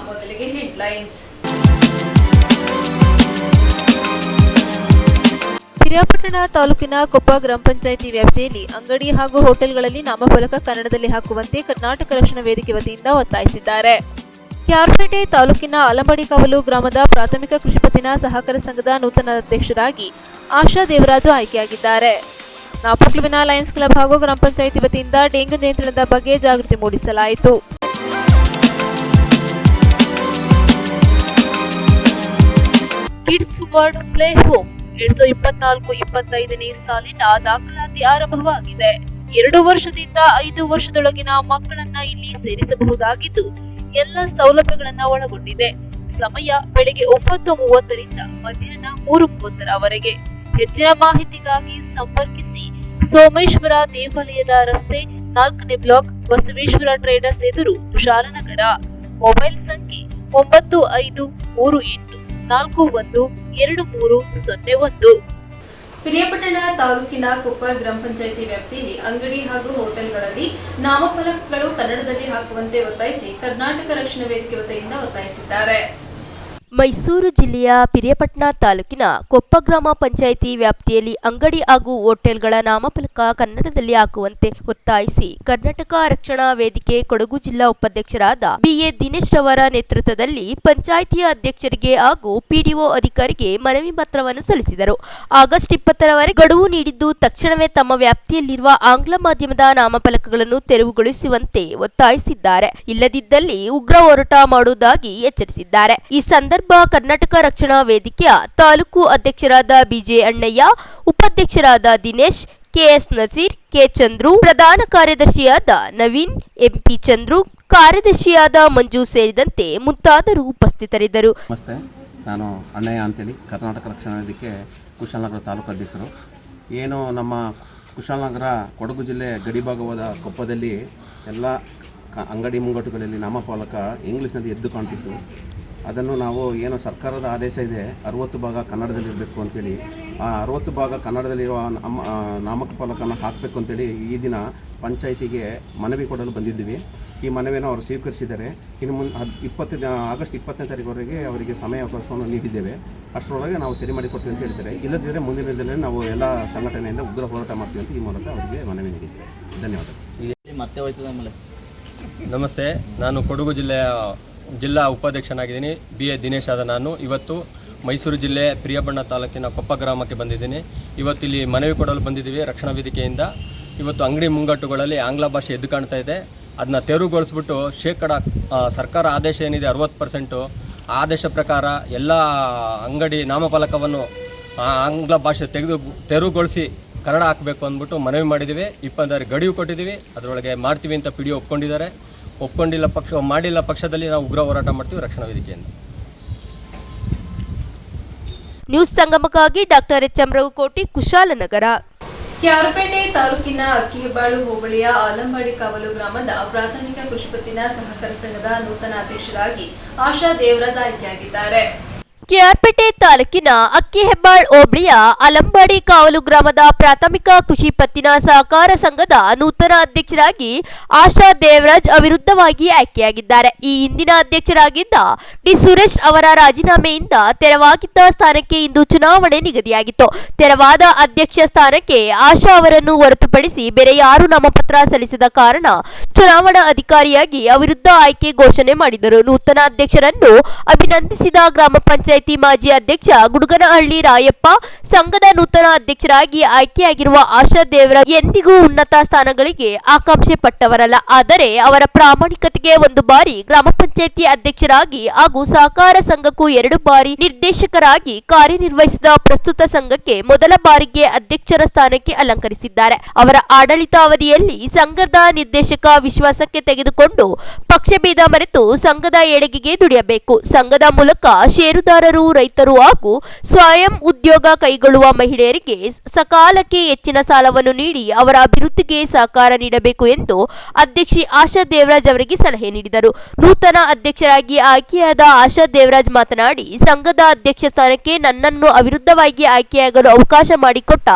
ಮೊದಲಿಗೆ ಹೆಡ್ಲೈನ್ಸ್. ಪಿರಿಯಾಪಟ್ಟಣ ತಾಲೂಕಿನ ಕೊಪ್ಪ ಗ್ರಾಮ ಪಂಚಾಯಿತಿ ವ್ಯಾಪ್ತಿಯಲ್ಲಿ ಅಂಗಡಿ ಹಾಗೂ ಹೋಟೆಲ್ಗಳಲ್ಲಿ ನಾಮಫಲಕ ಕನ್ನಡದಲ್ಲಿ ಹಾಕುವಂತೆ ಕರ್ನಾಟಕ ರಕ್ಷಣಾ ವೇದಿಕೆ ವತಿಯಿಂದ ಒತ್ತಾಯಿಸಿದ್ದಾರೆ. ಕ್ಯಾರ್ಪೇಟೆ ತಾಲೂಕಿನ ಅಲಂಬಡಿಕಾವಲು ಗ್ರಾಮದ ಪ್ರಾಥಮಿಕ ಕೃಷಿ ಪತ್ತಿನ ಸಹಕಾರ ಸಂಘದ ನೂತನ ಅಧ್ಯಕ್ಷರಾಗಿ ಆಶಾ ದೇವರಾಜು ಆಯ್ಕೆಯಾಗಿದ್ದಾರೆ. ನಾಪಕ್ಲುವಿನ ಲಯನ್ಸ್ ಕ್ಲಬ್ ಹಾಗೂ ಗ್ರಾಮ ಪಂಚಾಯಿತಿ ವತಿಯಿಂದ ಡೆಂಗ್ಯೂ ನಿಯಂತ್ರಣದ ಬಗ್ಗೆ ಜಾಗೃತಿ ಮೂಡಿಸಲಾಯಿತು. ಕಿಡ್ಸ್ ವರ್ಲ್ಡ್ ಪ್ಲೇ ಹೋಮ್ 2024-25ನೇ ಸಾಲಿನ ದಾಖಲಾತಿ ಆರಂಭವಾಗಿದೆ. 2 ವರ್ಷದಿಂದ 5 ವರ್ಷದೊಳಗಿನ ಮಕ್ಕಳನ್ನ ಇಲ್ಲಿ ಸೇರಿಸಬಹುದಾಗಿದ್ದು ಎಲ್ಲ ಸೌಲಭ್ಯಗಳನ್ನ ಒಳಗೊಂಡಿದೆ. ಸಮಯ ಬೆಳಗ್ಗೆ 9:30 ರಿಂದ ಮಧ್ಯಾಹ್ನ 3:30ರವರೆಗೆ. ಹೆಚ್ಚಿನ ಮಾಹಿತಿಗಾಗಿ ಸಂಪರ್ಕಿಸಿ ಸೋಮೇಶ್ವರ ದೇವಾಲಯದ ರಸ್ತೆ 4ನೇ ಬ್ಲಾಕ್, ಬಸವೇಶ್ವರ ಟ್ರೇಡರ್ಸ್ ಎದುರು, ಕುಶಾಲನಗರ. ಮೊಬೈಲ್ ಸಂಖ್ಯೆ 9538412301. ಪಿರಿಯಾಪಟ್ಟಣ ತಾಲೂಕಿನ ಕೊಪ್ಪ ಗ್ರಾಮ ಪಂಚಾಯಿತಿ ವ್ಯಾಪ್ತಿಯಲ್ಲಿ ಅಂಗಡಿ ಹಾಗೂ ಹೋಟೆಲ್ಗಳಲ್ಲಿ ನಾಮಫಲಕಗಳು ಕನ್ನಡದಲ್ಲಿ ಹಾಕುವಂತೆ ಒತ್ತಾಯಿಸಿ ಕರ್ನಾಟಕ ರಕ್ಷಣಾ ವೇದಿಕೆ ವತಿಯಿಂದ ಒತ್ತಾಯಿಸಿದ್ದಾರೆ. ಮೈಸೂರು ಜಿಲ್ಲೆಯ ಪಿರಿಯಾಪಟ್ಟಣ ತಾಲೂಕಿನ ಕೊಪ್ಪ ಗ್ರಾಮ ಪಂಚಾಯಿತಿ ವ್ಯಾಪ್ತಿಯಲ್ಲಿ ಅಂಗಡಿ ಹಾಗೂ ಹೋಟೆಲ್ಗಳ ನಾಮಫಲಕ ಕನ್ನಡದಲ್ಲಿ ಹಾಕುವಂತೆ ಒತ್ತಾಯಿಸಿ ಕರ್ನಾಟಕ ರಕ್ಷಣಾ ವೇದಿಕೆ ಕೊಡಗು ಜಿಲ್ಲಾ ಉಪಾಧ್ಯಕ್ಷರಾದ ಬಿಎ ದಿನೇಶ್ ರವರ ನೇತೃತ್ವದಲ್ಲಿ ಪಂಚಾಯಿತಿಯ ಅಧ್ಯಕ್ಷರಿಗೆ ಹಾಗೂ ಪಿಡಿಒ ಅಧಿಕಾರಿಗೆ ಮನವಿ ಪತ್ರವನ್ನು ಸಲ್ಲಿಸಿದರು. ಆಗಸ್ಟ್ 20ರವರೆಗೆ ಗಡುವು ನೀಡಿದ್ದು ತಕ್ಷಣವೇ ತಮ್ಮ ವ್ಯಾಪ್ತಿಯಲ್ಲಿರುವ ಆಂಗ್ಲ ಮಾಧ್ಯಮದ ನಾಮಫಲಕಗಳನ್ನು ತೆರವುಗೊಳಿಸುವಂತೆ ಒತ್ತಾಯಿಸಿದ್ದಾರೆ. ಇಲ್ಲದಿದ್ದಲ್ಲಿ ಉಗ್ರ ಹೋರಾಟ ಮಾಡುವುದಾಗಿ ಎಚ್ಚರಿಸಿದ್ದಾರೆ. ಈ ಸಂದರ್ಭ ಕರ್ನಾಟಕ ರಕ್ಷಣಾ ವೇದಿಕೆಯ ತಾಲೂಕು ಅಧ್ಯಕ್ಷರಾದ ಬಿಜೆ ಅಣ್ಣಯ್ಯ, ಉಪಾಧ್ಯಕ್ಷರಾದ ದಿನೇಶ್, ಕೆಎಸ್ ನಸೀರ್, ಕೆ ಚಂದ್ರು, ಪ್ರಧಾನ ಕಾರ್ಯದರ್ಶಿಯಾದ ನವೀನ್, ಎಂಪಿ ಚಂದ್ರು, ಕಾರ್ಯದರ್ಶಿಯಾದ ಮಂಜು ಸೇರಿದಂತೆ ಮುಂತಾದರು ಉಪಸ್ಥಿತರಿದ್ದರು. ನಮಸ್ತೆ, ನಾನು ಅಣ್ಣಯ್ಯ ಅಂತೇಳಿ ಕರ್ನಾಟಕ ರಕ್ಷಣಾ ವೇದಿಕೆ ಕುಶಾಲನಗರ ತಾಲೂಕು ಅಧ್ಯಕ್ಷರು. ಏನು ನಮ್ಮ ಕುಶಾಲನಗರ ಕೊಡಗು ಜಿಲ್ಲೆ ಗಡಿಭಾಗವಾದ ಕೊಪ್ಪದಲ್ಲಿ ಎಲ್ಲ ಅಂಗಡಿ ಮುಂಗಟ್ಟುಗಳಲ್ಲಿ ನಾಮಫಲಕ ಇಂಗ್ಲೀಷ್ನಲ್ಲಿ ಎದ್ದು ಕಾಣ್ತಿತ್ತು. ಅದನ್ನು ನಾವು ಏನು ಸರ್ಕಾರದ ಆದೇಶ ಇದೆ 60 ಭಾಗ ಕನ್ನಡದಲ್ಲಿರಬೇಕು ಅಂತೇಳಿ ಆ 60 ಭಾಗ ಕನ್ನಡದಲ್ಲಿರುವ ನಾಮಫಲಕನ ಹಾಕಬೇಕು ಅಂತೇಳಿ ಈ ದಿನ ಪಂಚಾಯಿತಿಗೆ ಮನವಿ ಕೊಡಲು ಬಂದಿದ್ದೀವಿ. ಈ ಮನವಿಯನ್ನು ಅವರು ಸ್ವೀಕರಿಸಿದ್ದಾರೆ. ಇನ್ನು ಆಗಸ್ಟ್ 20ನೇ ತಾರೀಕುವರೆಗೆ ಅವರಿಗೆ ಸಮಯಾವಕಾಶವನ್ನು ನೀಡಿದ್ದೇವೆ. ಅಷ್ಟರೊಳಗೆ ನಾವು ಸರಿ ಮಾಡಿ ಕೊಡ್ತೀವಿ ಅಂತ ಹೇಳ್ತಾರೆ. ಇಲ್ಲದಿದ್ದರೆ ಮುಂದಿನ ದಿನದಲ್ಲಿ ನಾವು ಎಲ್ಲ ಸಂಘಟನೆಯಿಂದ ಉಗ್ರ ಹೋರಾಟ ಮಾಡ್ತೀವಿ ಅಂತ ಈ ಮೂಲಕ ಅವರಿಗೆ ಮನವಿ ನೀಡಿದ್ದೇವೆ. ಧನ್ಯವಾದಗಳು. ನಮಸ್ತೆ, ನಾನು ಕೊಡಗು ಜಿಲ್ಲಾ ಉಪಾಧ್ಯಕ್ಷನಾಗಿದ್ದೀನಿ. ಬಿ ಎ ದಿನೇಶ್ ಆದ ನಾನು ಇವತ್ತು ಮೈಸೂರು ಜಿಲ್ಲೆ ಪಿರಿಯಾಪಟ್ಟಣ ತಾಲೂಕಿನ ಕೊಪ್ಪ ಗ್ರಾಮಕ್ಕೆ ಬಂದಿದ್ದೀನಿ. ಇವತ್ತು ಇಲ್ಲಿ ಮನವಿ ಕೊಡಲು ಬಂದಿದ್ದೀವಿ ರಕ್ಷಣಾ ವೇದಿಕೆಯಿಂದ. ಇವತ್ತು ಅಂಗಡಿ ಮುಂಗಟ್ಟುಗಳಲ್ಲಿ ಆಂಗ್ಲ ಭಾಷೆ ಎದ್ದು ಕಾಣ್ತಾ ಇದೆ. ಅದನ್ನ ತೆರವುಗೊಳಿಸ್ಬಿಟ್ಟು ಸರ್ಕಾರ ಆದೇಶ ಏನಿದೆ 60%, ಆ ಆದೇಶ ಪ್ರಕಾರ ಎಲ್ಲ ಅಂಗಡಿ ನಾಮಫಲಕವನ್ನು ಆಂಗ್ಲ ಭಾಷೆ ತೆರವುಗೊಳಿಸಿ ಕನ್ನಡ ಹಾಕಬೇಕು ಅಂದ್ಬಿಟ್ಟು ಮನವಿ ಮಾಡಿದ್ದೀವಿ. 20 ಗಡುವು ಕೊಟ್ಟಿದ್ದೀವಿ. ಅದರೊಳಗೆ ಮಾಡ್ತೀವಿ ಅಂತ ಪಿಡಿಒ ಒಪ್ಕೊಂಡಿದ್ದಾರೆ. ಮಾಡಿಲ್ಲ ಪಕ್ಷದಲ್ಲಿ ನಾವು ಉಗ್ರ ಹೋರಾಟ ಮಾಡ್ತೀವಿ ರಕ್ಷಣಾ ವೇದಿಕೆಯಿಂದ. ನ್ಯೂಸ್ ಸಂಗಮಕ್ಕಾಗಿ ಡಾಕ್ಟರ್ ಎಚ್.ಎಂ. ರಘುಕೋಟಿ, ಕುಶಾಲನಗರ. ಕ್ಯಾರ್ಪೇಟೆ ತಾಲೂಕಿನ ಅಕ್ಕಿಹೆಬ್ಬಾಳು ಹೋಬಳಿಯ ಆಲಂಬಡಿಕಾವಲು ಗ್ರಾಮದ ಪ್ರಾಥಮಿಕ ಕೃಷಿ ಪತ್ತಿನ ಸಹಕಾರ ಸಂಘದ ನೂತನ ಅಧ್ಯಕ್ಷರಾಗಿ ಆಶಾ ದೇವರಾಜ್ ಆಯ್ಕೆಯಾಗಿದ್ದಾರೆ. ಕೆಆರ್ಪೇಟೆ ತಾಲೂಕಿನ ಅಕ್ಕಿಹೆಬ್ಬಾಳ್ ಹೋಬಳಿಯ ಅಲಂಬಡಿ ಕಾವಲು ಗ್ರಾಮದ ಪ್ರಾಥಮಿಕ ಕೃಷಿ ಪತ್ತಿನ ಸಹಕಾರ ಸಂಘದ ನೂತನ ಅಧ್ಯಕ್ಷರಾಗಿ ಆಶಾ ದೇವರಾಜ್ ಅವಿರುದ್ಧವಾಗಿ ಆಯ್ಕೆಯಾಗಿದ್ದಾರೆ. ಈ ಹಿಂದಿನ ಅಧ್ಯಕ್ಷರಾಗಿದ್ದ ಡಿ ಸುರೇಶ್ ಅವರ ರಾಜೀನಾಮೆಯಿಂದ ತೆರವಾಗಿದ್ದ ಸ್ಥಾನಕ್ಕೆ ಇಂದು ಚುನಾವಣೆ ನಿಗದಿಯಾಗಿತ್ತು. ತೆರವಾದ ಅಧ್ಯಕ್ಷ ಸ್ಥಾನಕ್ಕೆ ಆಶಾ ಅವರನ್ನು ಹೊರತುಪಡಿಸಿ ಬೇರೆ ಯಾರೂ ನಾಮಪತ್ರ ಸಲ್ಲಿಸದ ಕಾರಣ ಚುನಾವಣಾ ಅಧಿಕಾರಿಯಾಗಿ ಅವಿರುದ್ಧ ಆಯ್ಕೆ ಘೋಷಣೆ ಮಾಡಿದರು. ನೂತನ ಅಧ್ಯಕ್ಷರನ್ನು ಅಭಿನಂದಿಸಿದ ಗ್ರಾಮ ಪಂಚಾಯಿತಿ ಮಾಜಿ ಅಧ್ಯಕ್ಷ ಗುಡುಗನಹಳ್ಳಿ ರಾಯಪ್ಪ, ಸಂಘದ ನೂತನ ಅಧ್ಯಕ್ಷರಾಗಿ ಆಯ್ಕೆಯಾಗಿರುವ ಆಶಾ ದೇವರಾಜ್ ಎಂದಿಗೂ ಉನ್ನತ ಸ್ಥಾನಗಳಿಗೆ ಆಕಾಂಕ್ಷೆ ಪಟ್ಟವರಲ್ಲ. ಆದರೆ ಅವರ ಪ್ರಾಮಾಣಿಕತೆಗೆ 1 ಬಾರಿ ಗ್ರಾಮ ಪಂಚಾಯಿತಿ ಅಧ್ಯಕ್ಷರಾಗಿ ಹಾಗೂ ಸಹಕಾರ ಸಂಘಕ್ಕೂ 2 ಬಾರಿ ನಿರ್ದೇಶಕರಾಗಿ ಕಾರ್ಯನಿರ್ವಹಿಸಿದ ಪ್ರಸ್ತುತ ಸಂಘಕ್ಕೆ ಮೊದಲ ಬಾರಿಗೆ ಅಧ್ಯಕ್ಷರ ಸ್ಥಾನಕ್ಕೆ ಅಲಂಕರಿಸಿದ್ದಾರೆ. ಅವರ ಆಡಳಿತಾವಧಿಯಲ್ಲಿ ಸಂಘದ ನಿರ್ದೇಶಕ ವಿಶ್ವಾಸಕ್ಕೆ ತೆಗೆದುಕೊಂಡು ಪಕ್ಷಭೇದ ಮರೆತು ಸಂಘದ ಏಳಿಗೆಗೆ ದುಡಿಯಬೇಕು. ಸಂಘದ ಮೂಲಕ ಷೇರುದಾರ ನೇಕಾರರು, ರೈತರು ಹಾಗೂ ಸ್ವಯಂ ಉದ್ಯೋಗ ಕೈಗೊಳ್ಳುವ ಮಹಿಳೆಯರಿಗೆ ಸಕಾಲಕ್ಕೆ ಹೆಚ್ಚಿನ ಸಾಲವನ್ನು ನೀಡಿ ಅವರ ಅಭಿವೃದ್ಧಿಗೆ ಸಹಕಾರ ನೀಡಬೇಕು ಎಂದು ಅಧ್ಯಕ್ಷೆ ಆಶಾ ದೇವರಾಜ್ ಅವರಿಗೆ ಸಲಹೆ ನೀಡಿದರು. ನೂತನ ಅಧ್ಯಕ್ಷರಾಗಿ ಆಯ್ಕೆಯಾದ ಆಶಾ ದೇವರಾಜ್ ಮಾತನಾಡಿ, ಸಂಘದ ಅಧ್ಯಕ್ಷ ಸ್ಥಾನಕ್ಕೆ ನನ್ನನ್ನು ಅವಿರುದ್ಧವಾಗಿ ಆಯ್ಕೆಯಾಗಲು ಅವಕಾಶ ಮಾಡಿಕೊಟ್ಟ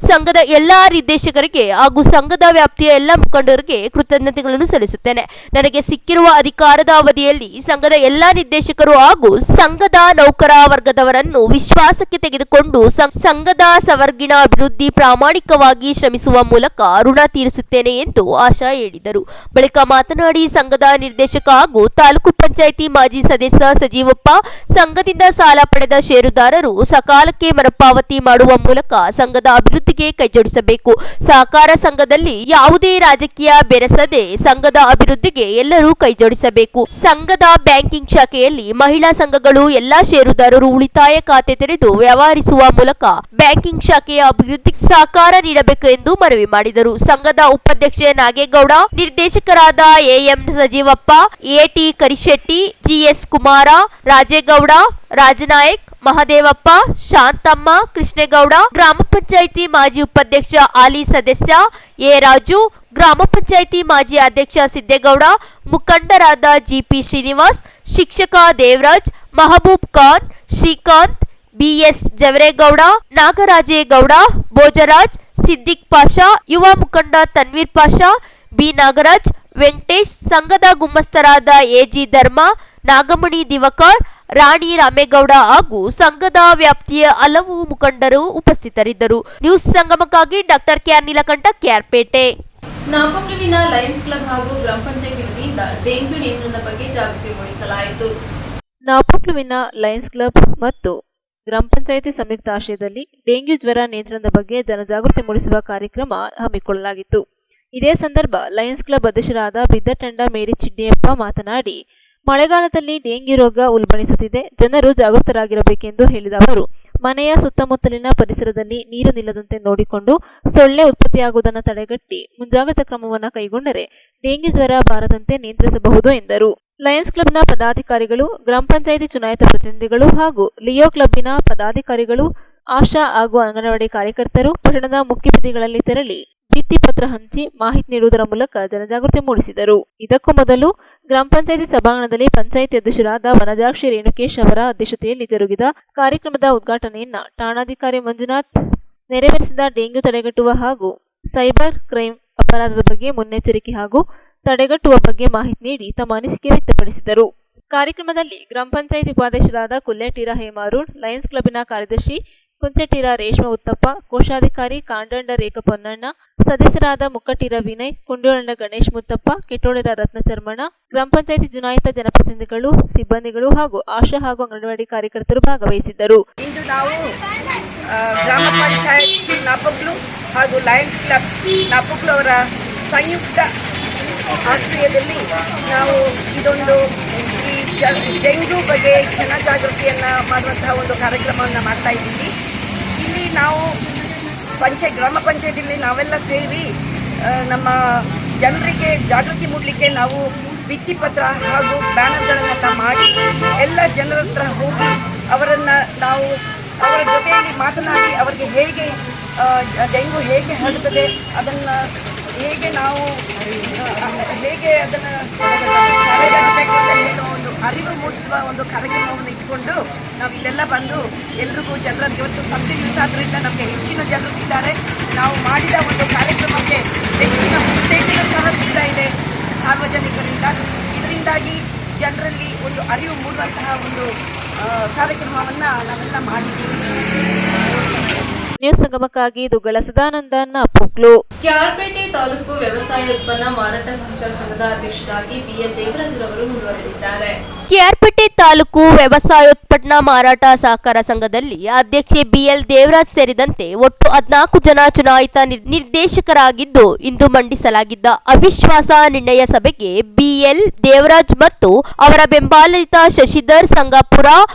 ಸಂಘದ ಎಲ್ಲಾ ನಿರ್ದೇಶಕರಿಗೆ ಹಾಗೂ ಸಂಘದ ವ್ಯಾಪ್ತಿಯ ಎಲ್ಲ ಮುಖಂಡರಿಗೆ ಕೃತಜ್ಞತೆಗಳನ್ನು ಸಲ್ಲಿಸುತ್ತೇನೆ. ನನಗೆ ಸಿಕ್ಕಿರುವ ಅಧಿಕಾರದ ಅವಧಿಯಲ್ಲಿ ಸಂಘದ ಎಲ್ಲಾ ನಿರ್ದೇಶಕರು ಹಾಗೂ ಸಂಘದ ನೌಕರ ವರ್ಗದವರನ್ನು ವಿಶ್ವಾಸಕ್ಕೆ ತೆಗೆದುಕೊಂಡು ಸಂಘದ ಸರ್ವಾಂಗೀಣ ಅಭಿವೃದ್ಧಿ ಪ್ರಾಮಾಣಿಕವಾಗಿ ಶ್ರಮಿಸುವ ಮೂಲಕ ಋಣ ತೀರಿಸುತ್ತೇನೆ ಎಂದು ಆಶಾ ಹೇಳಿದರು. ಬಳಿಕ ಮಾತನಾಡಿ, ಸಂಘದ ನಿರ್ದೇಶಕ ಹಾಗೂ ತಾಲೂಕು ಪಂಚಾಯಿತಿ ಮಾಜಿ ಸದಸ್ಯ ಸಜೀವಪ್ಪ, ಸಂಘದಿಂದ ಸಾಲ ಪಡೆದ ಷೇರುದಾರರು ಸಕಾಲಕ್ಕೆ ಮರುಪಾವತಿ ಮಾಡುವ ಮೂಲಕ ಸಂಘದ ಅಭಿವೃದ್ಧಿಗೆ ಕೈಜೋಡಿಸಬೇಕು. ಸಹಕಾರ ಸಂಘದಲ್ಲಿ ಯಾವುದೇ ರಾಜಕೀಯ ಬೆರೆಸದೆ ಸಂಘದ ಅಭಿವೃದ್ಧಿಗೆ ಎಲ್ಲರೂ ಕೈಜೋಡಿಸಬೇಕು. ಸಂಘದ ಬ್ಯಾಂಕಿಂಗ್ ಶಾಖೆಯಲ್ಲಿ ಮಹಿಳಾ ಸಂಘಗಳು ಎಲ್ಲಾ ಷೇರುದಾರರು ಉಳಿತಾಯ ಖಾತೆ ತೆರೆದು ವ್ಯವಹರಿಸುವ ಮೂಲಕ ಬ್ಯಾಂಕಿಂಗ್ ಶಾಖೆಯ ಅಭಿವೃದ್ಧಿಗೆ ಸಹಕಾರ ನೀಡಬೇಕು ಎಂದು ಮನವಿ ಮಾಡಿದರು. ಸಂಘದ ಉಪಾಧ್ಯಕ್ಷೆ ನಾಗೇಗೌಡ, ನಿರ್ದೇಶಕರಾದ AM Sajeevappa, AT Karishetty, GS Kumara, Rajegowda, Rajanayak, Mahadevappa, Shanthamma, Krishnegowda, ಗ್ರಾಮ ಪಂಚಾಯಿತಿ ಮಾಜಿ ಉಪಾಧ್ಯಕ್ಷ ಆಲಿ ಸದಸ್ಯ ಎ ರಾಜು, ಗ್ರಾಮ ಪಂಚಾಯಿತಿ ಮಾಜಿ ಅಧ್ಯಕ್ಷ ಸಿದ್ದೇಗೌಡ, ಮುಖಂಡರಾದ ಜಿಪಿ ಶ್ರೀನಿವಾಸ್, ಶಿಕ್ಷಕ ದೇವರಾಜ್, ಮಹಬೂಬ್ ಖಾನ್, ಶ್ರೀಕಾಂತ್, ಬಿಎಸ್ ಜವರೇಗೌಡ, ನಾಗರಾಜೇಗೌಡ, ಭೋಜರಾಜ್, ಸಿದ್ದಿಕ್ ಪಾಷಾ, ಯುವ ಮುಖಂಡ ತನ್ವೀರ್ ಪಾಷಾ, ಬಿ ನಾಗರಾಜ್, ವೆಂಕಟೇಶ್, ಸಂಘದ ಗುಮ್ಮಸ್ತರಾದ ಎಜಿ ಧರ್ಮ, ನಾಗಮಣಿ ದಿವಾಕರ್, ರಾಣಿ ರಾಮೇಗೌಡ ಹಾಗೂ ಸಂಘದ ವ್ಯಾಪ್ತಿಯ ಹಲವು ಮುಖಂಡರು ಉಪಸ್ಥಿತರಿದ್ದರು. ನ್ಯೂಸ್ ಸಂಗಮಕ್ಕಾಗಿ ಡಾಕ್ಟರ್ ಕೆಆರ್ ನೀಲಕಂಠ, ಕೆಆರ್ಪೇಟೆ. ನಾಪೋಕ್ಲುವಿನ ಲಯನ್ಸ್ ಕ್ಲಬ್ ಹಾಗೂ ಗ್ರಾಮ ಪಂಚಾಯಿತಿ ವತಿಯಿಂದ ಡೆಂಗ್ಯೂ ನಿಯಂತ್ರಣದ ಬಗ್ಗೆ ಜಾಗೃತಿ ಮೂಡಿಸಲಾಯಿತು. ನಾಪೋಕ್ಲುವಿನ ಲಯನ್ಸ್ ಕ್ಲಬ್ ಮತ್ತು ಗ್ರಾಮ ಪಂಚಾಯಿತಿ ಸಂಯುಕ್ತ ಆಶ್ರಯದಲ್ಲಿ ಡೆಂಗ್ಯೂ ಜ್ವರ ನಿಯಂತ್ರಣದ ಬಗ್ಗೆ ಜನಜಾಗೃತಿ ಮೂಡಿಸುವ ಕಾರ್ಯಕ್ರಮ ಹಮ್ಮಿಕೊಳ್ಳಲಾಗಿತ್ತು. ಇದೇ ಸಂದರ್ಭ ಲಯನ್ಸ್ ಕ್ಲಬ್ ಅಧ್ಯಕ್ಷರಾದ ಬಿದ್ದಟಂಡ ಮೇರಿ ಚಿಡ್ಡಿಯಪ್ಪ ಮಾತನಾಡಿ, ಮಳೆಗಾಲದಲ್ಲಿ ಡೆಂಗ್ಯೂ ರೋಗ ಉಲ್ಬಣಿಸುತ್ತಿದೆ, ಜನರು ಜಾಗೃತರಾಗಿರಬೇಕೆಂದು ಹೇಳಿದ ಅವರು, ಮನೆಯ ಸುತ್ತಮುತ್ತಲಿನ ಪರಿಸರದಲ್ಲಿ ನೀರು ನಿಲ್ಲದಂತೆ ನೋಡಿಕೊಂಡು ಸೊಳ್ಳೆ ಉತ್ಪತ್ತಿಯಾಗುವುದನ್ನು ತಡೆಗಟ್ಟಿ ಮುಂಜಾಗ್ರತಾ ಕ್ರಮವನ್ನು ಕೈಗೊಂಡರೆ ಡೆಂಗ್ಯೂ ಜ್ವರ ಬಾರದಂತೆ ನಿಯಂತ್ರಿಸಬಹುದು ಎಂದರು. ಲಯನ್ಸ್ ಕ್ಲಬ್ನ ಪದಾಧಿಕಾರಿಗಳು, ಗ್ರಾಮ ಪಂಚಾಯಿತಿ ಚುನಾಯಿತ ಪ್ರತಿನಿಧಿಗಳು ಹಾಗೂ ಲಿಯೋ ಕ್ಲಬ್ಬಿನ ಪದಾಧಿಕಾರಿಗಳು, ಆಶಾ ಹಾಗೂ ಅಂಗನವಾಡಿ ಕಾರ್ಯಕರ್ತರು ಪಟ್ಟಣದ ಮುಖ್ಯ ಬೀದಿಗಳಲ್ಲಿ ತೆರಳಿ ಭಿತ್ತಿಪತ್ರ ಹಂಚಿ ಮಾಹಿತಿ ನೀಡುವುದರ ಮೂಲಕ ಜನಜಾಗೃತಿ ಮೂಡಿಸಿದರು. ಇದಕ್ಕೂ ಮೊದಲು ಗ್ರಾಮ ಪಂಚಾಯಿತಿ ಸಭಾಂಗಣದಲ್ಲಿ ಪಂಚಾಯಿತಿ ಅಧ್ಯಕ್ಷರಾದ ವನಜಾಕ್ಷಿ ರೇಣುಕೇಶ್ ಅವರ ಅಧ್ಯಕ್ಷತೆಯಲ್ಲಿ ಜರುಗಿದ ಕಾರ್ಯಕ್ರಮದ ಉದ್ಘಾಟನೆಯನ್ನ ಠಾಣಾಧಿಕಾರಿ ಮಂಜುನಾಥ್ ನೆರವೇರಿಸಿದ. ಡೆಂಗ್ಯೂ ತಡೆಗಟ್ಟುವ ಹಾಗೂ ಸೈಬರ್ ಕ್ರೈಂ ಅಪರಾಧದ ಬಗ್ಗೆ ಮುನ್ನೆಚ್ಚರಿಕೆ ಹಾಗೂ ತಡೆಗಟ್ಟುವ ಬಗ್ಗೆ ಮಾಹಿತಿ ನೀಡಿ ತಮ್ಮ ಅನಿಸಿಕೆ ವ್ಯಕ್ತಪಡಿಸಿದರು. ಕಾರ್ಯಕ್ರಮದಲ್ಲಿ ಗ್ರಾಮ ಪಂಚಾಯಿತಿ ಉಪಾಧ್ಯಕ್ಷರಾದ ಕುಲ್ಲೆಟೀರ ಹೇಮಾರೂಢ್, ಲಯನ್ಸ್ ಕ್ಲಬ್ಬಿನ ಕಾರ್ಯದರ್ಶಿ ಕುಂಚಟೀರ ರೇಷ್ಮಾ ಉತ್ತಪ್ಪ, ಕೋಶಾಧಿಕಾರಿ ಕಾಂಡಂಡ ರೇಖಾ ಪೊನ್ನಣ್ಣ, ಸದಸ್ಯರಾದ ಮುಕ್ಕಟೀರ ವಿನಯ್, ಕುಂಡೋಳಂಡ ಗಣೇಶ್ ಮುತ್ತಪ್ಪ, ಕೆಟೋಡೆರ ರತ್ನ ಚರ್ಮಣ್ಣ, ಗ್ರಾಮ ಪಂಚಾಯಿತಿ ಚುನಾಯಿತ ಜನಪ್ರತಿನಿಧಿಗಳು, ಸಿಬ್ಬಂದಿಗಳು ಹಾಗೂ ಆಶಾ ಹಾಗೂ ಅಂಗನವಾಡಿ ಕಾರ್ಯಕರ್ತರು ಭಾಗವಹಿಸಿದ್ದರು. ಇಂದು ನಾವು ಗ್ರಾಮ ಪಂಚಾಯತ್ ನಾಪೋಕ್ಲು ಹಾಗೂ ಲಯನ್ಸ್ ಕ್ಲಬ್ ನಾಪೋಕ್ಲು ಅವರ ಸಂಯುಕ್ತ ಆಶ್ರಯದಲ್ಲಿ ನಾವು ಇದೊಂದು ಈ ಡೆಂಗ್ಯೂ ಬಗ್ಗೆ ಜನಜಾಗೃತಿಯನ್ನು ಮಾಡುವಂತಹ ಒಂದು ಕಾರ್ಯಕ್ರಮವನ್ನು ಮಾಡ್ತಾ ಇದ್ದೀವಿ. ಇಲ್ಲಿ ನಾವು ಗ್ರಾಮ ಪಂಚಾಯತಿಯಲ್ಲಿ ನಾವೆಲ್ಲ ಸೇರಿ ನಮ್ಮ ಜನರಿಗೆ ಜಾಗೃತಿ ಮೂಡಲಿಕ್ಕೆ ನಾವು ಭಿತ್ತಿಪತ್ರ ಹಾಗೂ ಬ್ಯಾನರ್ಗಳನ್ನೆಲ್ಲ ಮಾಡಿ ಎಲ್ಲ ಜನರ ಹತ್ರ ಹೋಗಿ ಅವರನ್ನು ನಾವು ಅವರ ಜೊತೆಯಲ್ಲಿ ಮಾತನಾಡಿ ಅವರಿಗೆ ಹೇಗೆ ಡೆಂಗ್ಯೂ ಹೇಗೆ ಹರಡುತ್ತದೆ, ಅದನ್ನು ಹೇಗೆ ನಾವು ಹೇಗೆ ಅದನ್ನು ತಡೆಗಟ್ಟಬೇಕು ಅಂತ ಹೇಳೋ ಒಂದು ಅರಿವು ಮೂಡಿಸುವ ಒಂದು ಕಾರ್ಯಕ್ರಮವನ್ನು ಇಟ್ಕೊಂಡು ನಾವು ಇಲ್ಲೆಲ್ಲ ಬಂದು ಎಲ್ರಿಗೂ ಜನರಿಗೆ ಇವತ್ತು ಸಂತೆ ದಿವಸ ಆದ್ದರಿಂದ ನಮಗೆ ಹೆಚ್ಚಿನ ಜನರು ಇದ್ದಾರೆ. ನಾವು ಮಾಡಿದ ಒಂದು ಕಾರ್ಯಕ್ರಮಕ್ಕೆ ಹೆಚ್ಚಿನ ಉತ್ತೇಜನ ಸಹ ಸಿಗ್ತಾ ಇದೆ ಸಾರ್ವಜನಿಕರಿಂದ. ಇದರಿಂದಾಗಿ ಜನರಲ್ಲಿ ಒಂದು ಅರಿವು ಮೂಡುವಂತಹ ಒಂದು ಕಾರ್ಯಕ್ರಮವನ್ನು ನಾವೆಲ್ಲ ಮಾಡಿದ್ದೀವಿ. ನ್ಯೂಸ್ ಸಂಗಮಕ್ಕಾಗಿ ದುಗ್ಗಳ ಸದಾನಂದ ನಾಪೋಕ್ಲು. ಕೆಆರ್ಪೇಟೆ ತಾಲೂಕು ವ್ಯವಸಾಯ ಉತ್ಪನ್ನ ಮಾರಾಟ ಸಹಕಾರ ಸಂಘದ ಅಧ್ಯಕ್ಷರಾಗಿ ಬಿಎಲ್ ದೇವರಾಜರವರು ಮುಂದುವರೆದಿದ್ದಾರೆ. ಕೆಆರ್ಪೇಟೆ ತಾಲೂಕು ವ್ಯವಸಾಯೋತ್ಪನ್ನ ಮಾರಾಟ ಸಹಕಾರ ಸಂಘದಲ್ಲಿ ಅಧ್ಯಕ್ಷೆ ಬಿಎಲ್ ದೇವರಾಜ್ ಸೇರಿದಂತೆ ಒಟ್ಟು 14 ಜನ ಚುನಾಯಿತ ನಿರ್ದೇಶಕರಾಗಿದ್ದು ಇಂದು ಮಂಡಿಸಲಾಗಿದ್ದ ಅವಿಶ್ವಾಸ ನಿರ್ಣಯ ಸಭೆಗೆ ಬಿಎಲ್ ದೇವರಾಜ್ ಮತ್ತು ಅವರ ಬೆಂಬಲಿತ ಶಶಿಧರ್ ಸಂಗಾಪುರ,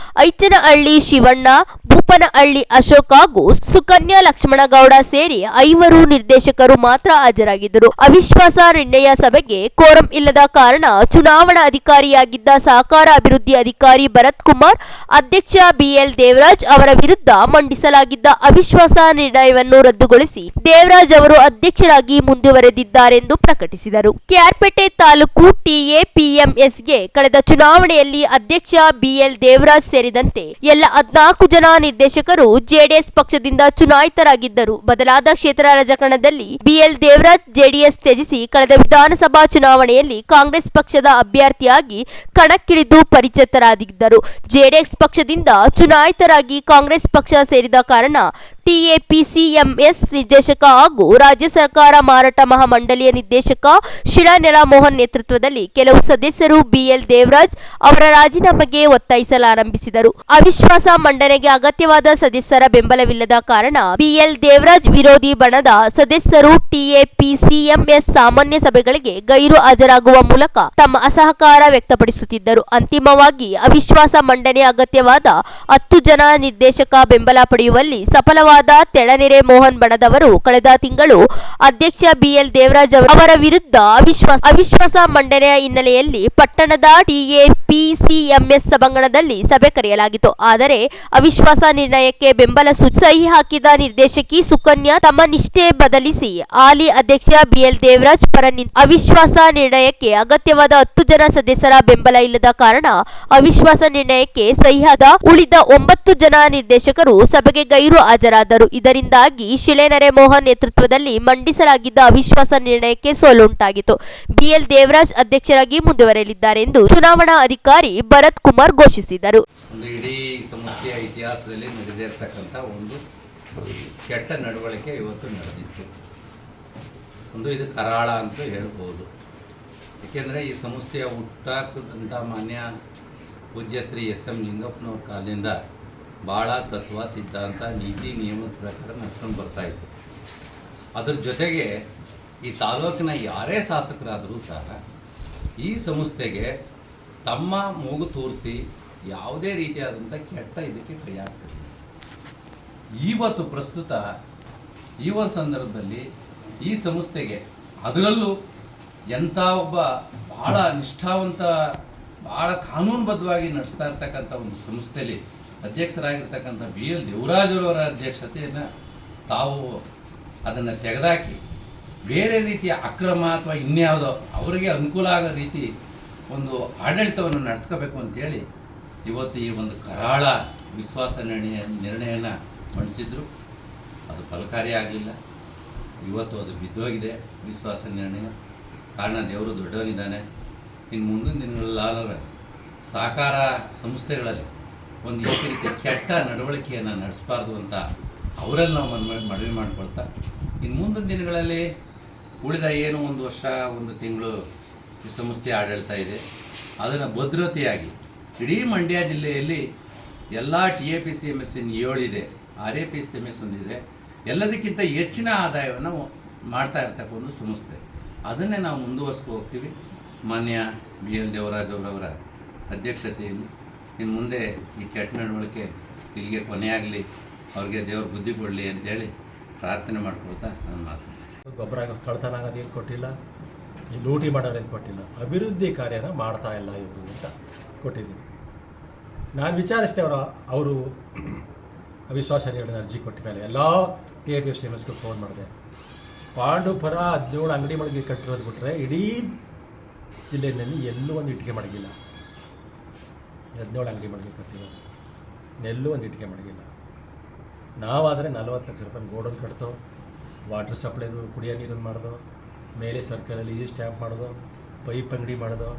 ಐಚನಹಳ್ಳಿ ಶಿವಣ್ಣ, ಭೂಪನಹಳ್ಳಿ ಅಶೋಕ್ ಹಾಗೂ ಸುಕನ್ಯಾ ಲಕ್ಷ್ಮಣಗೌಡ ಸೇರಿ 5 ನಿರ್ದೇಶಕರು ಮಾತ್ರ ಹಾಜರಾಗಿದ್ದರು. ಹಾಜರಾಗಿದ್ದರು. ಅವಿಶ್ವಾಸ ನಿರ್ಣಯ ಸಭೆಗೆ ಕೋರಂ ಇಲ್ಲದ ಕಾರಣ ಚುನಾವಣಾ ಅಧಿಕಾರಿಯಾಗಿದ್ದ ಸಹಕಾರ ಅಭಿವೃದ್ಧಿ ಅಧಿಕಾರಿ ಭರತ್ ಕುಮಾರ್, ಅಧ್ಯಕ್ಷ ಬಿಎಲ್ ದೇವರಾಜ್ ಅವರ ವಿರುದ್ಧ ಮಂಡಿಸಲಾಗಿದ್ದ ಅವಿಶ್ವಾಸ ನಿರ್ಣಯವನ್ನು ರದ್ದುಗೊಳಿಸಿ ದೇವರಾಜ್ ಅವರು ಅಧ್ಯಕ್ಷರಾಗಿ ಮುಂದುವರೆದಿದ್ದಾರೆಂದು ಪ್ರಕಟಿಸಿದರು. ಕೆಆರ್ಪೇಟೆ ತಾಲೂಕು ಟಿಎಪಿಎಂಎಸ್ಗೆ ಕಳೆದ ಚುನಾವಣೆಯಲ್ಲಿ ಅಧ್ಯಕ್ಷ ಬಿಎಲ್ ದೇವರಾಜ್ ಸೇರಿದಂತೆ ಎಲ್ಲ 14 ಜನ ನಿರ್ದೇಶಕರು ಜೆಡಿಎಸ್ ಪಕ್ಷದಿಂದ ಚುನಾಯಿತರಾಗಿದ್ದರು. ಬದಲಾದ ಕ್ಷೇತ್ರ ರಾಜಕಾರಣದಲ್ಲಿ ಬಿಎಲ್ ದೇವರಾಜ್ ಜೆಡಿಎಸ್ ತ್ಯಜಿಸಿ ಕಳೆದ ವಿಧಾನಸಭಾ ಚುನಾವಣೆಯಲ್ಲಿ ಕಾಂಗ್ರೆಸ್ ಪಕ್ಷದ ಅಭ್ಯರ್ಥಿಯಾಗಿ ಕಣಕ್ಕಿಳಿದು ಪರಿಚಿತರಾಗಿದ್ದರು. ಜೆಡಿಎಸ್ ಪಕ್ಷದಿಂದ ಚುನಾಯಿತರಾಗಿ ಕಾಂಗ್ರೆಸ್ ಪಕ್ಷ ಸೇರಿದ ಕಾರಣ ಟಿಎಪಿಸಿಎಂಎಸ್ ನಿರ್ದೇಶಕ ಹಾಗೂ ರಾಜ್ಯ ಸರ್ಕಾರ ಮಾರಾಟ ಮಹಾಮಂಡಳಿಯ ನಿರ್ದೇಶಕ ಶಿಲಾನೆಲ ಮೋಹನ್ ನೇತೃತ್ವದಲ್ಲಿ ಕೆಲವು ಸದಸ್ಯರು ಬಿಎಲ್ ದೇವರಾಜ್ ಅವರ ರಾಜೀನಾಮೆಗೆ ಒತ್ತಾಯಿಸಲಾರಂಭಿಸಿದರು. ಅವಿಶ್ವಾಸ ಮಂಡನೆಗೆ ಅಗತ್ಯವಾದ ಸದಸ್ಯರ ಬೆಂಬಲವಿಲ್ಲದ ಕಾರಣ ಬಿಎಲ್ ದೇವರಾಜ್ ವಿರೋಧಿ ಬಣದ ಸದಸ್ಯರು ಟಿಎಪಿಸಿಎಂಎಸ್ ಸಾಮಾನ್ಯ ಸಭೆಗಳಿಗೆ ಗೈರು ಹಾಜರಾಗುವ ಮೂಲಕ ತಮ್ಮ ಅಸಹಕಾರ ವ್ಯಕ್ತಪಡಿಸುತ್ತಿದ್ದರು. ಅಂತಿಮವಾಗಿ ಅವಿಶ್ವಾಸ ಮಂಡನೆ ಅಗತ್ಯವಾದ 10 ಜನ ನಿರ್ದೇಶಕ ಬೆಂಬಲ ಪಡೆಯುವಲ್ಲಿ ಸಫಲವಾದ ತೆಳನೆರೆ ಮೋಹನ್ ಬಣದವರು ಕಳೆದ ತಿಂಗಳು ಅಧ್ಯಕ್ಷ ಬಿಎಲ್ ದೇವರಾಜ್ ಅವರ ವಿರುದ್ಧ ಅವಿಶ್ವಾಸ ಮಂಡನೆಯ ಹಿನ್ನೆಲೆಯಲ್ಲಿ ಪಟ್ಟಣದ ಟಿಎಪಿಸಿಎಂಎಸ್ ಸಭಾಂಗಣದಲ್ಲಿ ಸಭೆ ಕರೆಯಲಾಗಿತ್ತು. ಆದರೆ ಅವಿಶ್ವಾಸ ನಿರ್ಣಯಕ್ಕೆ ಬೆಂಬಲ ಸಹಿ ಹಾಕಿದ ನಿರ್ದೇಶಕಿ ಸುಕನ್ಯಾ ತಮ್ಮ ನಿಷ್ಠೆ ಬದಲಿಸಿ ಹಾಲಿ ಅಧ್ಯಕ್ಷ ಬಿಎಲ್ ದೇವರಾಜ್ ಪರ ಅವಿಶ್ವಾಸ ನಿರ್ಣಯಕ್ಕೆ ಅಗತ್ಯವಾದ 10 ಜನ ಸದಸ್ಯರ ಬೆಂಬಲ ಇಲ್ಲದ ಕಾರಣ ಅವಿಶ್ವಾಸ ನಿರ್ಣಯಕ್ಕೆ ಸಹಿ ಹಾಕಿದ ಉಳಿದ 9 ಜನ ನಿರ್ದೇಶಕರು ಸಭೆಗೆ ಗೈರು ಹಾಜರಾದರು. ಇದರಿಂದಾಗಿ ಶಿಲಾನೆಲ ಮೋಹನ್ ನೇತೃತ್ವದಲ್ಲಿ ಮಂಡಿಸಲಾಗಿದ್ದ ಅವಿಶ್ವಾಸ ನಿರ್ಣಯಕ್ಕೆ ಸೋಲುಂಟಾಗಿತ್ತು. ಬಿಎಲ್ ದೇವರಾಜ್ ಅಧ್ಯಕ್ಷರಾಗಿ ಮುಂದುವರೆಯಲಿದ್ದಾರೆ ಎಂದು ಚುನಾವಣಾ ಅಧಿಕಾರಿ ಭರತ್ ಕುಮಾರ್ ಘೋಷಿಸಿದರು. ಇಡೀ ಸಂಸ್ಥೆಯ ಇತಿಹಾಸದಲ್ಲಿ ನಡೆದಿರ್ತಕ್ಕಂಥ ಒಂದು ಕೆಟ್ಟ ನಡವಳಿಕೆ ಇವತ್ತು ನಡೆದಿತ್ತು. ಇದು ಕರಾಳ ಅಂತ ಹೇಳ್ಬೋದು. ಏಕೆಂದರೆ ಈ ಸಂಸ್ಥೆಯ ಹುಟ್ಟಾಕದಂಥ ಮಾನ್ಯ ಪೂಜ್ಯ ಶ್ರೀ ಎಸ್.ಎಂ. ಲಿಂಗಪ್ಪನವ್ರ ಕಾಲದಿಂದ ಭಾಳ ತತ್ವ, ಸಿದ್ಧಾಂತ, ನೀತಿ, ನಿಯಮದ ಪ್ರಕಾರ ನಡ್ಕೊಂಡು ಬರ್ತಾಯಿತ್ತು. ಅದ್ರ ಜೊತೆಗೆ ಈ ತಾಲೂಕಿನ ಯಾರೇ ಶಾಸಕರಾದರೂ ಸಹ ಈ ಸಂಸ್ಥೆಗೆ ತಮ್ಮ ಮೂಗು ತೋರಿಸಿ ಯಾವುದೇ ರೀತಿಯಾದಂಥ ಕೆಟ್ಟ ಇದಕ್ಕೆ ಕೈ ಹಾಕ್ತಾರೆ. ಇವತ್ತು ಪ್ರಸ್ತುತ ಈ ಒಂದು ಸಂದರ್ಭದಲ್ಲಿ ಈ ಸಂಸ್ಥೆಗೆ ಅದರಲ್ಲೂ ಎಂಥ ಒಬ್ಬ ಭಾಳ ನಿಷ್ಠಾವಂತ, ಭಾಳ ಕಾನೂನುಬದ್ಧವಾಗಿ ನಡೆಸ್ತಾ ಇರ್ತಕ್ಕಂಥ ಒಂದು ಸಂಸ್ಥೆಯಲ್ಲಿ ಅಧ್ಯಕ್ಷರಾಗಿರ್ತಕ್ಕಂಥ ಬಿಎಲ್ ದೇವರಾಜ್ ಅವರ ಅಧ್ಯಕ್ಷತೆಯನ್ನು ತಾವು ಅದನ್ನು ತೆಗೆದಾಕಿ ಬೇರೆ ರೀತಿಯ ಅಕ್ರಮ ಅಥವಾ ಇನ್ಯಾವುದೋ ಅವರಿಗೆ ಅನುಕೂಲ ಆಗೋ ರೀತಿ ಒಂದು ಆಡಳಿತವನ್ನು ನಡೆಸ್ಕೋಬೇಕು ಅಂತೇಳಿ ಇವತ್ತು ಈ ಒಂದು ಕರಾಳ ವಿಶ್ವಾಸ ನಿರ್ಣಯನ ಮಂಡಿಸಿದ್ರು. ಅದು ಫಲಕಾರಿಯಾಗಲಿಲ್ಲ. ಇವತ್ತು ಅದು ಬಿದ್ದೋಗಿದೆ ವಿಶ್ವಾಸ ನಿರ್ಣಯ. ಕಾರಣ ದೇವರು ದೊಡ್ಡವನಿದ್ದಾನೆ. ಇನ್ನು ಮುಂದಿನ ದಿನಗಳಲ್ಲಿ ಸಹಕಾರ ಸಂಸ್ಥೆಗಳಲ್ಲಿ ಒಂದು ಈ ರೀತಿಯ ಕೆಟ್ಟ ನಡವಳಿಕೆಯನ್ನು ನಡೆಸಬಾರ್ದು ಅಂತ ಅವರಲ್ಲಿ ನಾವು ಮನವಿ ಮಾಡ್ಕೊಳ್ತಾ, ಇನ್ನು ಮುಂದಿನ ದಿನಗಳಲ್ಲಿ ಉಳಿದ ಏನು 1 ವರ್ಷ 1 ತಿಂಗಳು ಈ ಸಂಸ್ಥೆ ಆಡಳಿತ ಇದೆ, ಅದನ್ನು ಭದ್ರತೆಯಾಗಿ ಇಡೀ ಮಂಡ್ಯ ಜಿಲ್ಲೆಯಲ್ಲಿ ಎಲ್ಲ TAPCMS 7 ಇದೆ, RAPCMS ಒಂದಿದೆ, ಎಲ್ಲದಕ್ಕಿಂತ ಹೆಚ್ಚಿನ ಆದಾಯವನ್ನು ಮಾಡ್ತಾ ಇರ್ತಕ್ಕ ಒಂದು ಸಂಸ್ಥೆ. ಅದನ್ನೇ ನಾವು ಮುಂದುವರಿಸ್ಕೊ ಹೋಗ್ತೀವಿ. ಮಾನ್ಯ ಬಿಎಲ್ ದೇವರಾಜ್ ಅವರವರ ಅಧ್ಯಕ್ಷತೆಯಲ್ಲಿ ಇನ್ನು ಮುಂದೆ ಈ ಕೆಟ್ಟ ನಡವಳಿಕೆ ಇಲ್ಲಿಗೆ ಕೊನೆಯಾಗಲಿ, ಅವ್ರಿಗೆ ದೇವ್ರ ಬುದ್ಧಿ ಕೊಡಲಿ ಅಂತೇಳಿ ಪ್ರಾರ್ಥನೆ ಮಾಡ್ಕೊಳ್ತಾ ನಾನು ಮಾತು. ಗೊಬ್ಬರ ಕಳ್ತನ ಆಗೋದೇನು ಕೊಟ್ಟಿಲ್ಲ, ಈ ಲೂಟಿ ಮಾಡೋದೇನು ಕೊಟ್ಟಿಲ್ಲ, ಅಭಿವೃದ್ಧಿ ಕಾರ್ಯನ ಮಾಡ್ತಾ ಇಲ್ಲ ಇವರು ಅಂತ ಕೊಟ್ಟಿದ್ದೀನಿ. ನಾನು ವಿಚಾರಿಸಿದೆ ಅವರು ಅವಿಶ್ವಾಸ ನಿರ್ಣಯ ಅರ್ಜಿ ಕೊಟ್ಟ ಮೇಲೆ ಎಲ್ಲ TAPCMSಗೆ ಫೋನ್ ಮಾಡಿದೆ. ಪಾಂಡುಪುರ 17 ಅಂಗಡಿ ಮಳಿಗೆ ಕಟ್ಟಿರೋದು ಬಿಟ್ಟರೆ ಇಡೀ ಜಿಲ್ಲೆಯಲ್ಲಿ ಎಲ್ಲೂ ಒಂದು ಇಟ್ಟಿಗೆ ಮಡಗಿಲ್ಲ. 17 ಅಂಗಡಿ ಮಳಿಗೆ ಕಟ್ಟಿರೋದು, ಎಲ್ಲೂ ಒಂದು ಇಟ್ಟಿಗೆ ಮಡಗಿಲ್ಲ. ನಾವಾದರೆ 40 ಲಕ್ಷ ರೂಪಾಯಿ ಗೋಡನ್ ಕಟ್ತೋ, ವಾಟರ್ ಸಪ್ಲೈದು ಕುಡಿಯೋ ನೀರನ್ನು ಮಾಡೋದು, ಮೇಲೆ ಸರ್ಕಲಲ್ಲಿ ಈ ಸ್ಟ್ಯಾಂಪ್ ಮಾಡೋದು, ಪೈಪ್ ಅಂಗಡಿ ಮಾಡೋದು,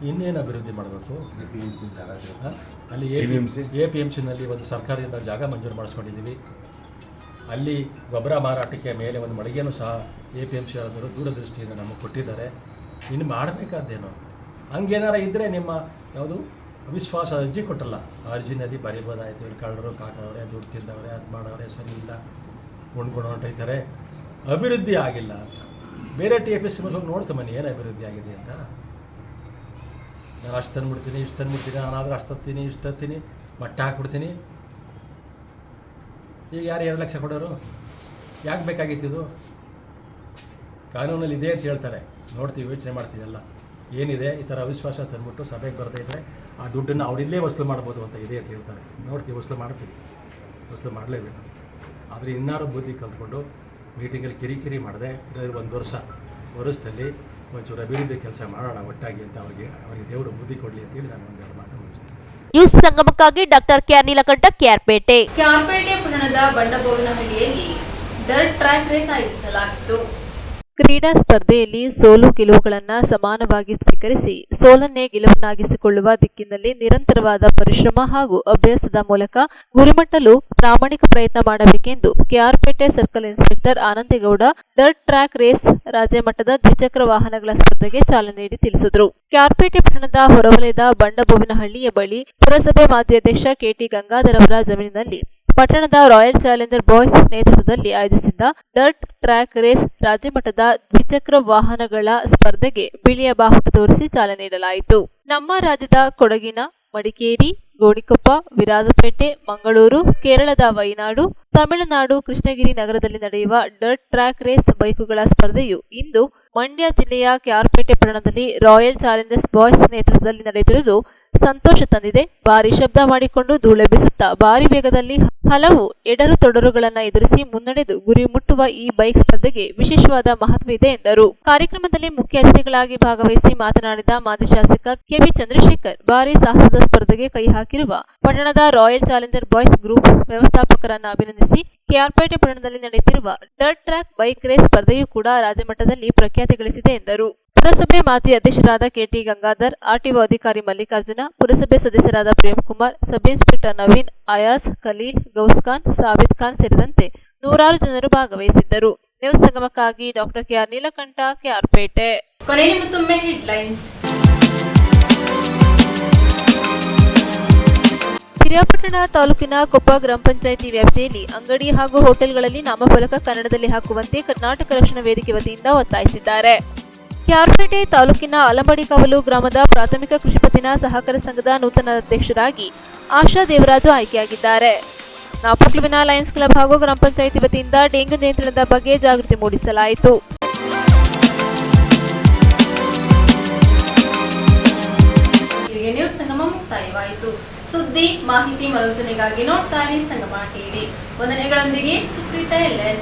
ಇನ್ನೇನು ಅಭಿವೃದ್ಧಿ ಮಾಡಬೇಕು. ಅಲ್ಲಿ APMCನಲ್ಲಿ ಒಂದು ಸರ್ಕಾರದಿಂದ ಜಾಗ ಮಂಜೂರು ಮಾಡಿಸ್ಕೊಂಡಿದ್ದೀವಿ. ಅಲ್ಲಿ ಗೊಬ್ಬರ ಮಾರಾಟಕ್ಕೆ ಮೇಲೆ ಒಂದು ಮಳಿಗೆನೂ ಸಹ APMC ಅವರು ದೂರದೃಷ್ಟಿಯಿಂದ ನಮಗೆ ಕೊಟ್ಟಿದ್ದಾರೆ. ಇನ್ನು ಮಾಡಬೇಕಾದ್ದೇನೋ ಹಂಗೇನಾರ ಇದ್ದರೆ ನಿಮ್ಮ ಯಾವುದು ಅವಿಶ್ವಾಸ ಅರ್ಜಿ ಕೊಟ್ಟಲ್ಲ, ಅರ್ಜಿನಲ್ಲಿ ಬರೀಬೋದಾಯ್ತು. ಇವ್ರು ಕಳ್ಳರು ಕಾಕವ್ರೆ, ದುಡ್ಡು ತಿಂದವ್ರೆ, ಅದು ಮಾಡವ್ರೆ, ಸರಿ ಇಲ್ಲ, ಉಣ್ಕೊಂಡು ಹೊಂಟೈತಾರೆ, ಅಭಿವೃದ್ಧಿ ಆಗಿಲ್ಲ ಅಂತ. ಬೇರೆ TAPCMS ಹೋಗಿ ನೋಡ್ಕೊಂಬನ್ನಿ ಏನು ಅಭಿವೃದ್ಧಿ ಆಗಿದೆ ಅಂತ. ನಾನು ಅಷ್ಟು ತಂದುಬಿಡ್ತೀನಿ, ಇಷ್ಟು ತಂದುಬಿಡ್ತೀನಿ, ನಾನಾದರೂ ಅಷ್ಟು ತತ್ತೀನಿ, ಇಷ್ಟು ತತ್ತೀನಿ, ಮಟ್ಟ ಹಾಕ್ಬಿಡ್ತೀನಿ. ಈಗ ಯಾರು 2 ಲಕ್ಷ ಕೊಡೋರು? ಯಾಕೆ ಬೇಕಾಗಿತ್ತು ಇದು? ಕಾನೂನಲ್ಲಿ ಇದೆ ಅಂತ ಹೇಳ್ತಾರೆ, ನೋಡ್ತೀವಿ, ಯೋಚನೆ ಮಾಡ್ತೀವೆಲ್ಲ ಏನಿದೆ ಈ ಥರ ಅವಿಶ್ವಾಸ ತಂದ್ಬಿಟ್ಟು ಸಭೆಗೆ ಬರ್ತಾ ಇದ್ದರೆ ಆ ದುಡ್ಡನ್ನು ಅವರಿಲ್ಲೇ ವಸೂಲು ಮಾಡ್ಬೋದು ಅಂತ ಇದೆ ಅಂತ ಹೇಳ್ತಾರೆ. ನೋಡ್ತೀವಿ, ವಸೂಲು ಮಾಡ್ತೀವಿ, ವಸೂಲು ಮಾಡಲೇಬೇಕು. ಆದರೆ ಇನ್ನಾರು ಬುದ್ಧಿ ಕಲ್ತ್ಕೊಂಡು ಮೀಟಿಂಗಲ್ಲಿ ಕಿರಿಕಿರಿ ಮಾಡದೆ ಒಂದು ವರ್ಷದಲ್ಲಿ ಒಂಚೂರು ಅಭಿವೃದ್ಧಿ ಕೆಲಸ ಮಾಡೋಣ ಒಟ್ಟಾಗಿ ಅಂತ ಅವರಿಗೆ ದೇವರು ಬುದ್ಧಿ ಕೊಡಲಿ ಅಂತೇಳಿ ನಾನು ಒಂದೆರಡು ಮಾತು ಮುಗಿಸ್ತೇನೆ. ನ್ಯೂಸ್ ಸಂಗಮಕ್ಕಾಗಿ ಡಾಕ್ಟರ್ ಕೆಆರ್ ನೀಲಕಂಠ, ಕೆಆರ್ಪೇಟೆ. ಕ್ಯಾರ್ಪೇಟೆ ಪಟ್ಟಣದ ಬಂಡಬೋವಿನಹಳ್ಳಿಯಲ್ಲಿ ಡರ್ಟ್ ಟ್ರ್ಯಾಕ್ ರೇಸ್ ಆಯೋಜಿಸಲಾಗಿತ್ತು. ಕ್ರೀಡಾ ಸ್ಪರ್ಧೆಯಲ್ಲಿ ಸೋಲು ಗೆಲುವುಗಳನ್ನು ಸಮಾನವಾಗಿ ಸ್ವೀಕರಿಸಿ ಸೋಲನ್ನೇ ಗೆಲುವನ್ನಾಗಿಸಿಕೊಳ್ಳುವ ದಿಕ್ಕಿನಲ್ಲಿ ನಿರಂತರವಾದ ಪರಿಶ್ರಮ ಹಾಗೂ ಅಭ್ಯಾಸದ ಮೂಲಕ ಗುರಿಮುಟ್ಟಲು ಪ್ರಾಮಾಣಿಕ ಪ್ರಯತ್ನ ಮಾಡಬೇಕೆಂದು KR Pete circle inspector Anandegowda dirt track race ರಾಜ್ಯ ಮಟ್ಟದ ದ್ವಿಚಕ್ರ ವಾಹನಗಳ ಸ್ಪರ್ಧೆಗೆ ಚಾಲನೆ ನೀಡಿ ತಿಳಿಸಿದರು. ಕೆಆರ್ಪೇಟೆ ಪಟ್ಟಣದ ಹೊರವಲಯದ ಬಂಡಬೋವಿನಹಳ್ಳಿಯ ಬಳಿ ಪುರಸಭೆ ಮಾಜಿ ಅಧ್ಯಕ್ಷ ಕೆಟಿ ಗಂಗಾಧರ್ ಅವರ ಜಮೀನಿನಲ್ಲಿ ಪಟ್ಟಣದ ರಾಯಲ್ ಚಾಲೆಂಜರ್ ಬಾಯ್ಸ್ ನೇತೃತ್ವದಲ್ಲಿ ಆಯೋಜಿಸಿದ್ದ ಡರ್ಟ್ ಟ್ರ್ಯಾಕ್ ರೇಸ್ ರಾಜ್ಯ ಮಟ್ಟದ ದ್ವಿಚಕ್ರ ವಾಹನಗಳ ಸ್ಪರ್ಧೆಗೆ ಬಿಳಿಯ ಬಾವುಟ ತೋರಿಸಿ ಚಾಲನೆ ನೀಡಲಾಯಿತು. ನಮ್ಮ ರಾಜ್ಯದ ಕೊಡಗಿನ ಮಡಿಕೇರಿ, ಗೋಣಿಕೊಪ್ಪ, ವಿರಾಜಪೇಟೆ, ಮಂಗಳೂರು, ಕೇರಳದ ವೈನಾಡು, ತಮಿಳುನಾಡು ಕೃಷ್ಣಗಿರಿ ನಗರದಲ್ಲಿ ನಡೆಯುವ ಡರ್ಟ್ ಟ್ರ್ಯಾಕ್ ರೇಸ್ ಬೈಕುಗಳ ಸ್ಪರ್ಧೆಯು ಇಂದು ಮಂಡ್ಯ ಜಿಲ್ಲೆಯ ಕೆಆರ್ಪೇಟೆ ಪಟ್ಟಣದಲ್ಲಿ ರಾಯಲ್ ಚಾಲೆಂಜರ್ಸ್ ಬಾಯ್ಸ್ ನೇತೃತ್ವದಲ್ಲಿ ನಡೆಯುತ್ತಿರುವುದು ಸಂತೋಷ ತಂದಿದೆ. ಭಾರಿ ಶಬ್ದ ಮಾಡಿಕೊಂಡು ಧೂಳೆಬ್ಬಿಸುತ್ತಾ ಭಾರಿ ವೇಗದಲ್ಲಿ ಹಲವು ಎಡರು ತೊಡರುಗಳನ್ನು ಎದುರಿಸಿ ಮುನ್ನಡೆದು ಗುರಿ ಮುಟ್ಟುವ ಈ ಬೈಕ್ ಸ್ಪರ್ಧೆಗೆ ವಿಶೇಷವಾದ ಮಹತ್ವ ಇದೆ ಎಂದರು. ಕಾರ್ಯಕ್ರಮದಲ್ಲಿ ಮುಖ್ಯ ಅತಿಥಿಗಳಾಗಿ ಭಾಗವಹಿಸಿ ಮಾತನಾಡಿದ ಮಾಜಿ ಶಾಸಕ ಕೆವಿ ಚಂದ್ರಶೇಖರ್, ಭಾರಿ ಸಾಹಸದ ಸ್ಪರ್ಧೆಗೆ ಕೈ ಹಾಕಿರುವ ಪಟ್ಟಣದ ರಾಯಲ್ ಚಾಲೆಂಜರ್ ಬಾಯ್ಸ್ ಗ್ರೂಪ್ ವ್ಯವಸ್ಥಾಪಕರನ್ನು ಅಭಿನಂದಿಸಿ ಕೆಆರ್ಪೇಟೆ ಪಟ್ಟಣದಲ್ಲಿ ನಡೆಯುತ್ತಿರುವ ಡರ್ಟ್ ಟ್ರ್ಯಾಕ್ ಬೈಕ್ ರೇಸ್ ಸ್ಪರ್ಧೆಯೂ ಕೂಡ ರಾಜ್ಯ ಮಟ್ಟದಲ್ಲಿ ಪ್ರಖ್ಯಾತಿ ಗಳಿಸಿದೆ ಎಂದರು. ಪುರಸಭೆ ಮಾಜಿ ಅಧ್ಯಕ್ಷರಾದ ಕೆಟಿ ಗಂಗಾಧರ್, ಆರ್ಟಿಒ ಅಧಿಕಾರಿ ಮಲ್ಲಿಕಾರ್ಜುನ, ಪುರಸಭೆ ಸದಸ್ಯರಾದ ಪ್ರೇಮ್ಕುಮಾರ್, ಸಬ್ ಇನ್ಸ್ಪೆಕ್ಟರ್ ನವೀನ್, ಅಯಾಜ್, ಖಲೀಲ್, ಗೌಸ್ಖಾನ್, ಸಾಬಿತ್ ಖಾನ್ ಸೇರಿದಂತೆ ನೂರಾರು ಜನರು ಭಾಗವಹಿಸಿದ್ದರು. ನ್ಯೂಸ್ ಸಂಗಮಕ್ಕಾಗಿ ಡಾಕ್ಟರ್ ಕೆಆರ್ ನೀಲಕಂಠ, ಕೆಆರ್ಪೇಟೆ. ಕೊನೆಯಲ್ಲಿ ಮತ್ತೊಮ್ಮೆ ಹೆಡ್ಲೈನ್ಸ್. ಪಿರಿಯಾಪಟ್ಟಣ ತಾಲೂಕಿನ ಕೊಪ್ಪ ಗ್ರಾಮ ಪಂಚಾಯಿತಿ ವ್ಯಾಪ್ತಿಯಲ್ಲಿ ಅಂಗಡಿ ಹಾಗೂ ಹೋಟೆಲ್ಗಳಲ್ಲಿ ನಾಮಫಲಕ ಕನ್ನಡದಲ್ಲಿ ಹಾಕುವಂತೆ ಕರ್ನಾಟಕ ರಕ್ಷಣಾ ವೇದಿಕೆ ವತಿಯಿಂದ ಒತ್ತಾಯಿಸಿದ್ದಾರೆ. ಕೆಆರ್ಪೇಟೆ ತಾಲೂಕಿನ ಅಲಂಬಡಿಕಾವಲು ಗ್ರಾಮದ ಪ್ರಾಥಮಿಕ ಕೃಷಿ ಪತ್ತಿನ ಸಹಕಾರ ಸಂಘದ ನೂತನ ಅಧ್ಯಕ್ಷರಾಗಿ ಆಶಾ ದೇವರಾಜು ಆಯ್ಕೆಯಾಗಿದ್ದಾರೆ. ನಾಪಕ್ಲುವಿನ ಲಯನ್ಸ್ ಕ್ಲಬ್ ಹಾಗೂ ಗ್ರಾಮ ಪಂಚಾಯಿತಿ ವತಿಯಿಂದ ಡೆಂಗ್ಯೂ ನಿಯಂತ್ರಣದ ಬಗ್ಗೆ ಜಾಗೃತಿ ಮೂಡಿಸಲಾಯಿತು. ಇಲ್ಲಿಗೆ ನ್ಯೂಸ್ ಸಂಗಮ ಮುಕ್ತಾಯವಾಯಿತು. ಸುದ್ದಿ, ಮಾಹಿತಿ, ಮನೋರಂಜನೆಗಾಗಿ ನೋಡ್ತಾ ಇರಿ ಸಂಗಮ ಟಿವಿ. ವಂದನೆಗಳೊಂದಿಗೆ ಸುಪ್ರೀತಾ ಎಲ್ಎನ್.